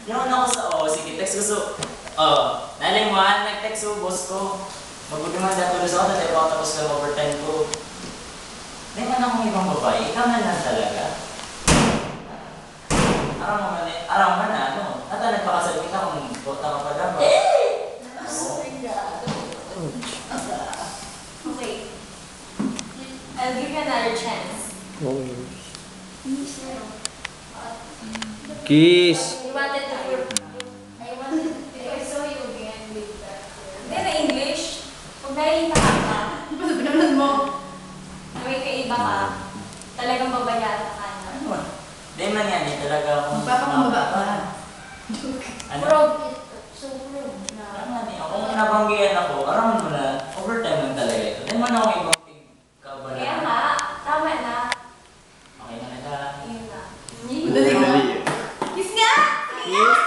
Yung ako sa, sige, text ko so, nalay mo, nag-text ko, boss ko. Mabuti man dahil tulos ako, dahil ako tapos lang overtime ko. Hindi man akong ibang babae, ikaw na lang talaga. Araw man na, ano, nata nagpakasabi ka kung bota ka pa dapat. Okay. I'll give you another chance. Kiss. You wanted to I saw you again with that. Hindi na English. Kung naiiba ka, pinunod mo. Na may kaiba ka, talagang babayata ka na. Ano? Hindi man yan, talaga akong... Magpapakambaba ka. Ano? So proud na. Ano nga niya, kung nabanggihan ako, araw mo na, overtime lang talaga ito. Hindi man ako ibang pigkabalan. Kaya nga, tama na. Okay na kita. Yun na. Dali. Dali. Kiss nga! Kiss.